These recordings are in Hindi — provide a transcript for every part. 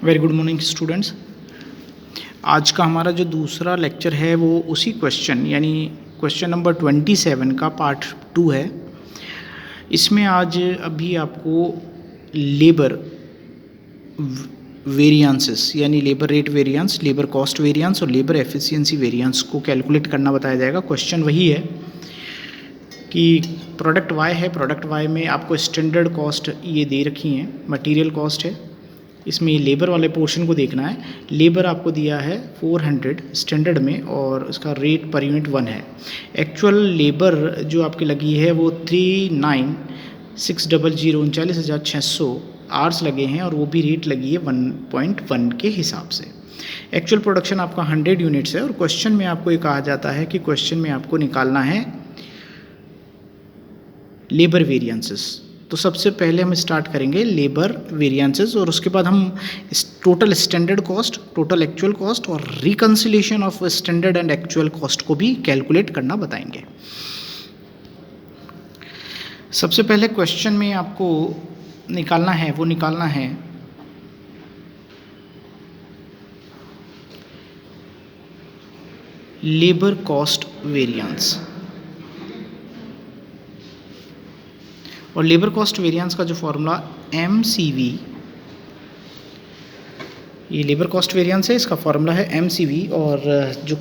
Very good morning students. आज का हमारा जो दूसरा लेक्चर है वो उसी क्वेश्चन यानी क्वेश्चन नंबर 27 का पार्ट 2 है। इसमें आज अभी आपको लेबर वेरिएंसेस यानी labour rate variance, labour cost variance और लेबर एफिशिएंसी वेरिएंस को कैलकुलेट करना बताया जाएगा। क्वेश्चन वही है कि प्रोडक्ट वाई है, प्रोडक्ट वाई में आपको स्टैंडर्ड कॉस्ट ये दे रखी हैं, मटेरियल कॉस्ट है, इसमें लेबर वाले पोर्शन को देखना है। लेबर आपको दिया है 400 स्टैंडर्ड में और उसका रेट पर यूनिट 1 है। एक्चुअल लेबर जो आपकी लगी है वो 39,600 39,600 आवर्स लगे हैं और वो भी रेट लगी है 1.1 के हिसाब से। एक्चुअल प्रोडक्शन आपका 100 यूनिट्स है और क्वेश्चन में आपको ये कहा जाता है कि क्वेश्चन में आपको निकालना है लेबर वेरिएंसेस। तो सबसे पहले हम स्टार्ट करेंगे लेबर वेरिएंसेस और उसके बाद हम total standard cost, total actual cost और reconciliation of standard and actual cost को भी कैलकुलेट करना बताएंगे। सबसे पहले क्वेश्चन में आपको निकालना है लेबर कॉस्ट वेरिएंस। और लेबर कॉस्ट वेरिएंस का जो फॉर्मूला MCV, ये लेबर कॉस्ट वेरिएंस है, इसका फॉर्मूला है MCV। और जो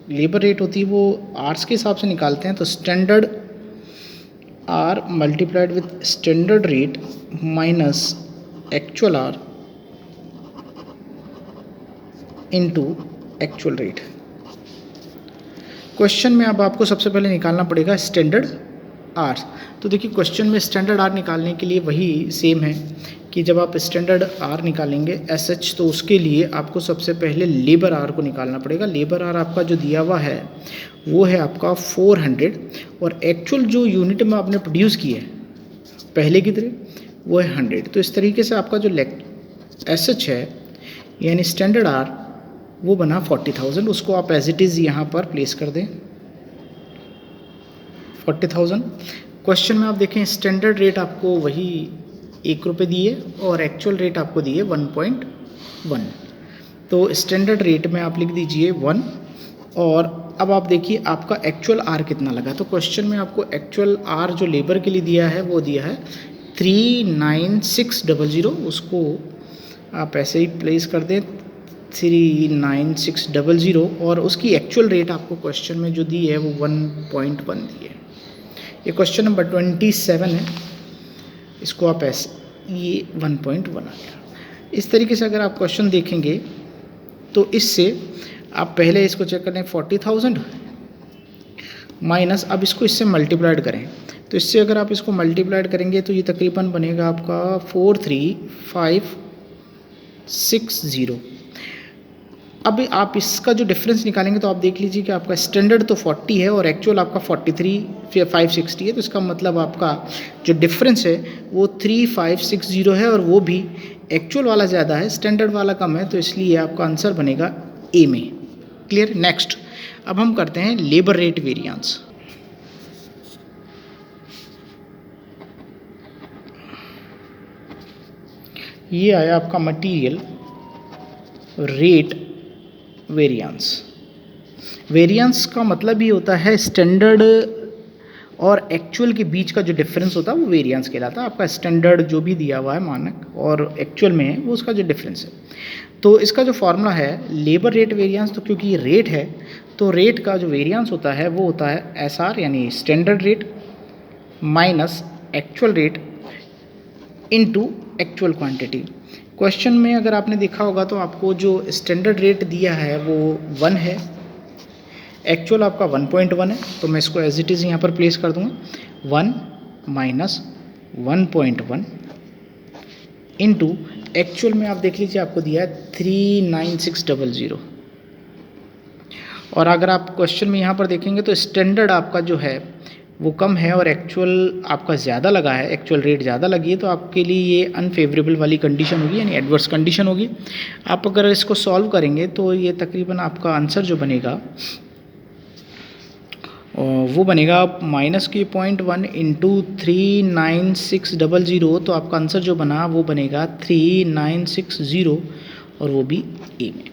लेबर रेट होती है वो आवर्स के हिसाब से निकालते हैं। तो standard R multiplied with standard rate minus actual R into actual rate. Question में अब आपको सबसे पहले निकालना पड़ेगा स्टैंडर्ड आर। तो देखिए क्वेश्चन में स्टैंडर्ड आर निकालने के लिए वही सेम है कि जब आप स्टैंडर्ड आर निकालेंगे SH तो उसके लिए आपको सबसे पहले लेबर आर को निकालना पड़ेगा। लेबर आर आपका जो दिया हुआ है वो है आपका 400 और एक्चुअल जो यूनिट में आपने प्रोड्यूस की है पहले की तरह वो है 100। तो इस तरीके से आपका जो SH है यानी स्टैंडर्ड आर वो बना 40,000। उसको आप एज इट इज़ यहाँ पर प्लेस कर दें 40,000। क्वेश्चन में आप देखें स्टैंडर्ड रेट आपको वही ₹1 दिए और एक्चुअल रेट आपको दिए 1.1। तो स्टैंडर्ड रेट में आप लिख दीजिए 1 और अब आप देखिए आपका एक्चुअल आर कितना लगा। तो क्वेश्चन में आपको एक्चुअल आर जो लेबर के लिए दिया है वो दिया है 39,600। उसको आप ऐसे ही प्लेस कर दें 39,600 और उसकी एक्चुअल रेट आपको क्वेश्चन में जो दी है वो 1.1 दी है। ये क्वेश्चन नंबर 27 है, इसको आप ऐसे ये 1.1 आ गया। इस तरीके से अगर आप क्वेश्चन देखेंगे तो इससे आप पहले इसको चेक करें 40,000 माइनस, अब इसको इससे मल्टीप्लाइड करें। तो इससे अगर आप इसको मल्टीप्लाइड करेंगे तो ये तकरीबन बनेगा आपका 43,560। अब आप इसका जो डिफरेंस निकालेंगे तो आप देख लीजिए कि आपका स्टैंडर्ड तो 40 है और एक्चुअल आपका 43,560 है। तो इसका मतलब आपका जो डिफरेंस है वो 3,560 है और वो भी एक्चुअल वाला ज़्यादा है, स्टैंडर्ड वाला कम है। तो इसलिए आपका आंसर बनेगा ए में। क्लियर। नेक्स्ट अब हम करते हैं लेबर रेट वेरिएंस। ये आया आपका मटीरियल रेट वेरिएंस। वेरिएंस का मतलब ही होता है स्टैंडर्ड और एक्चुअल के बीच का जो डिफरेंस होता है वो वेरिएंस कहलाता है। आपका स्टैंडर्ड जो भी दिया हुआ है मानक और एक्चुअल में है वो उसका जो डिफरेंस है। तो इसका जो फॉर्मूला है लेबर रेट वेरिएंस, तो क्योंकि ये रेट है तो रेट का जो वेरिएंस होता है वो होता है SR यानी standard rate minus actual rate into actual quantity. Question में अगर आपने देखा होगा तो आपको जो स्टैंडर्ड रेट दिया है वो 1 है, एक्चुअल आपका 1.1 है। तो मैं इसको एज इट इज़ यहाँ पर प्लेस कर दूँगा 1 माइनस 1.1 इनटू एक्चुअल में आप देख लीजिए आपको दिया है 39,600। और अगर आप क्वेश्चन में यहाँ पर देखेंगे तो स्टैंडर्ड आपका जो है वो कम है और एक्चुअल आपका ज़्यादा लगा है, एक्चुअल रेट ज़्यादा लगी है। तो आपके लिए ये अनफेवरेबल वाली कंडीशन होगी यानी एडवर्स कंडीशन होगी। आप अगर इसको सॉल्व करेंगे तो ये तकरीबन आपका आंसर जो बनेगा वो बनेगा माइनस की 0.1 इंटू 39,600। तो आपका आंसर जो बना वो बनेगा 3960 और वो भी ए में।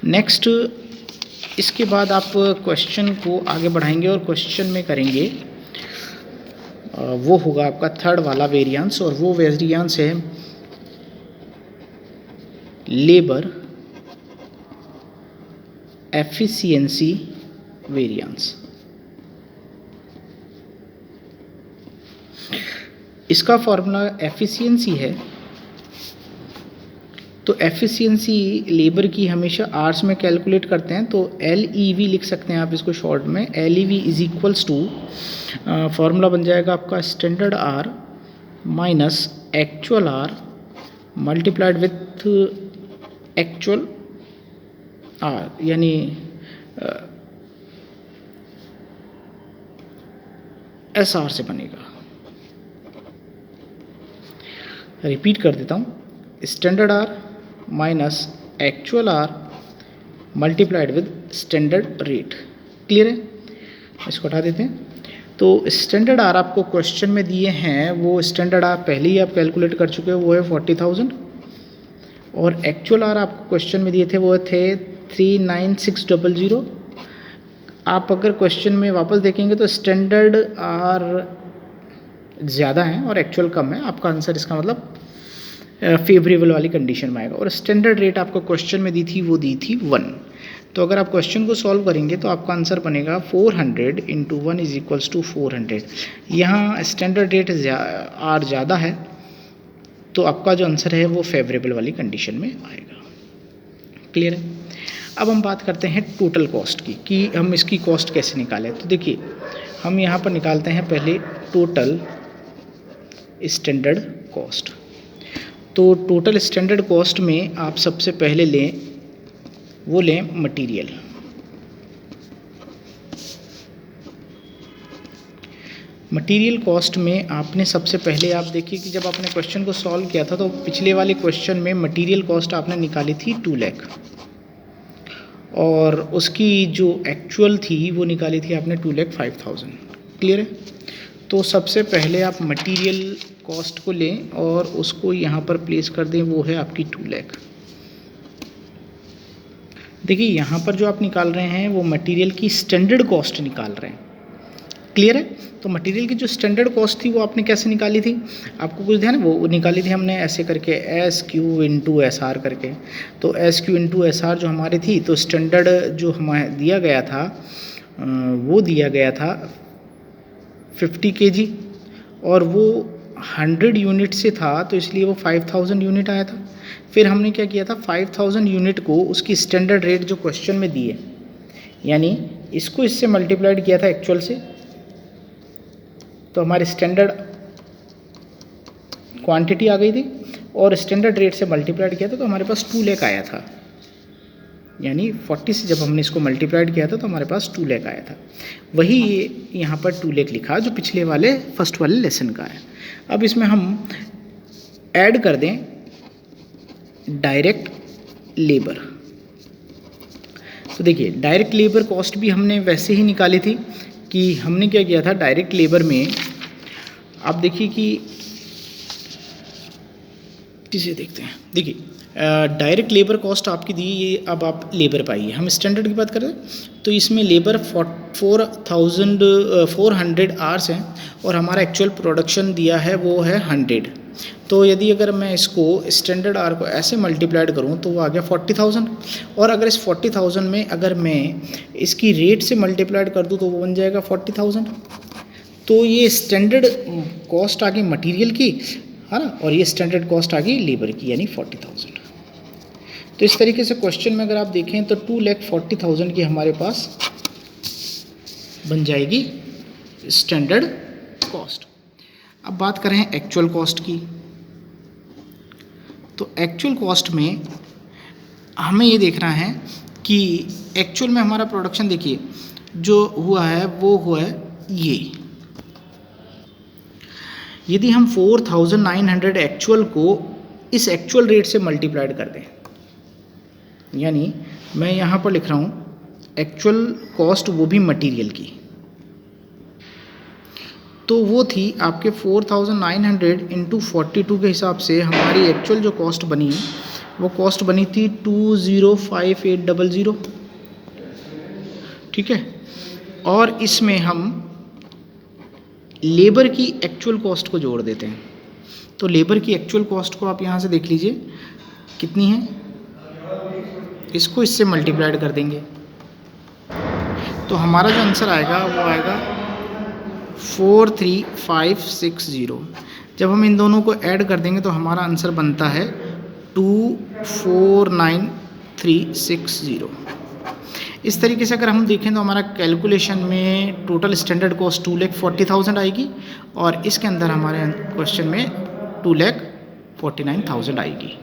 नेक्स्ट, इसके बाद आप क्वेश्चन को आगे बढ़ाएंगे और क्वेश्चन में करेंगे वो होगा आपका थर्ड वाला वेरिएंस, और वो वेरिएंस है लेबर एफिशिएंसी वेरिएंस। इसका फॉर्मूला एफिशिएंसी है, तो एफिशिएंसी लेबर की हमेशा आवर्स में कैलकुलेट करते हैं, तो LEV लिख सकते हैं आप इसको शॉर्ट में। LEV is equals to, formula बन जाएगा आपका standard R minus actual R multiplied with actual R, यानी SR से बनेगा। रिपीट कर देता हूँ, standard R minus actual R multiplied with standard rate. Clear है? इसको हटा देते हैं। तो स्टैंडर्ड आर आपको क्वेश्चन में दिए हैं, वो स्टैंडर्ड आर पहले ही आप कैलकुलेट कर चुके हो, वो है 40,000, और एक्चुअल आर आपको क्वेश्चन में दिए थे वो थे 39600। आप अगर क्वेश्चन में वापस देखेंगे तो स्टैंडर्ड आर ज़्यादा है और एक्चुअल कम है, आपका आंसर इसका मतलब फेवरेबल वाली कंडीशन में आएगा। और स्टैंडर्ड रेट आपको क्वेश्चन में दी थी, वो दी थी 1। तो अगर आप क्वेश्चन को सॉल्व करेंगे तो आपका आंसर बनेगा 400 इंटू 1 इज इक्वल्स टू 400। यहाँ स्टैंडर्ड रेट आर ज़्यादा है, तो आपका जो आंसर है वो फेवरेबल वाली कंडीशन में आएगा। क्लियर है? अब हम बात करते हैं टोटल कॉस्ट की, कि हम इसकी कॉस्ट कैसे निकालें। तो देखिए, हम यहाँ पर निकालते हैं पहले टोटल स्टैंडर्ड कॉस्ट। तो टोटल स्टैंडर्ड कॉस्ट में आप सबसे पहले लें मटेरियल। मटेरियल कॉस्ट में आपने सबसे पहले, आप देखिए कि जब आपने क्वेश्चन को सॉल्व किया था तो पिछले वाले क्वेश्चन में मटेरियल कॉस्ट आपने निकाली थी 2 लाख, और उसकी जो एक्चुअल थी वो निकाली थी आपने 2,05,000। क्लियर है? तो सबसे पहले आप मटेरियल कॉस्ट को लें और उसको यहाँ पर प्लेस कर दें, वो है आपकी 2 लाख। देखिए, यहाँ पर जो आप निकाल रहे हैं वो मटेरियल की स्टैंडर्ड कॉस्ट निकाल रहे हैं। क्लियर है? तो मटेरियल की जो स्टैंडर्ड कॉस्ट थी वो आपने कैसे निकाली थी, आपको कुछ ध्यान है? वो निकाली थी हमने ऐसे करके, SQ इंटू SR करके। तो SQ इंटू SR जो हमारी थी, तो स्टैंडर्ड जो हमें दिया गया था वो दिया गया था 50 kg, और वो 100 यूनिट से था, तो इसलिए वो 5,000 यूनिट आया था। फिर हमने क्या किया था, 5,000 यूनिट को उसकी स्टैंडर्ड रेट जो क्वेश्चन में दिए, यानी इसको इससे मल्टीप्लाइड किया था एक्चुअल से, तो हमारे स्टैंडर्ड क्वांटिटी आ गई थी, और स्टैंडर्ड रेट से मल्टीप्लाइड किया था तो हमारे पास 2 लाख आया था। यानी 40 से जब हमने इसको मल्टीप्लाइड किया था तो हमारे पास 2 लाख आया था। वही यहाँ पर 2 लाख लिखा जो पिछले वाले फर्स्ट वाले लेसन का है। अब इसमें हम ऐड कर दें डायरेक्ट लेबर। तो देखिए, डायरेक्ट लेबर कॉस्ट भी हमने वैसे ही निकाली थी कि हमने क्या किया था, डायरेक्ट लेबर में आप देखिए कि किसे देखते हैं। देखिए, डायरेक्ट लेबर कॉस्ट आपकी दी, ये अब आप लेबर पाइए। हम स्टैंडर्ड की बात करें तो इसमें लेबर 400 आवर्स हैं, और हमारा एक्चुअल प्रोडक्शन दिया है वो है 100। तो यदि अगर मैं इसको स्टैंडर्ड आर को ऐसे मल्टीप्लाइड करूं तो वो आ गया 40,000, और अगर इस 40,000 में अगर मैं इसकी रेट से मल्टीप्लाइड कर दूं तो वो बन जाएगा 40,000। तो ये स्टैंडर्ड कॉस्ट आ गई मटीरियल की, है ना, और ये स्टैंडर्ड कॉस्ट आ गई लेबर की, यानी 40,000। तो इस तरीके से क्वेश्चन में अगर आप देखें तो 2,40,000 की हमारे पास बन जाएगी स्टैंडर्ड कॉस्ट। अब बात करें एक्चुअल कॉस्ट की, तो एक्चुअल कॉस्ट में हमें ये देखना है कि एक्चुअल में हमारा प्रोडक्शन, देखिए जो हुआ है वो हुआ है ये। यदि हम 4,900 एक्चुअल को इस एक्चुअल रेट से मल्टीप्लाइड कर दें, यानी मैं यहाँ पर लिख रहा हूँ एक्चुअल कॉस्ट, वो भी मटेरियल की, तो वो थी आपके 4,900 इंटू 42 के हिसाब से हमारी एक्चुअल जो कॉस्ट बनी वो कॉस्ट बनी थी 205800, ठीक है। और इसमें हम लेबर की एक्चुअल कॉस्ट को जोड़ देते हैं। तो लेबर की एक्चुअल कॉस्ट को आप यहाँ से देख लीजिए कितनी है, इसको इससे मल्टीप्लाइड कर देंगे तो हमारा जो आंसर आएगा वो आएगा 43560। जब हम इन दोनों को ऐड कर देंगे तो हमारा आंसर बनता है 249360। इस तरीके से अगर हम देखें तो हमारा कैलकुलेशन में टोटल स्टैंडर्ड कॉस्ट 2,40,000 आएगी और इसके अंदर हमारे क्वेश्चन में 2,49,000 आएगी।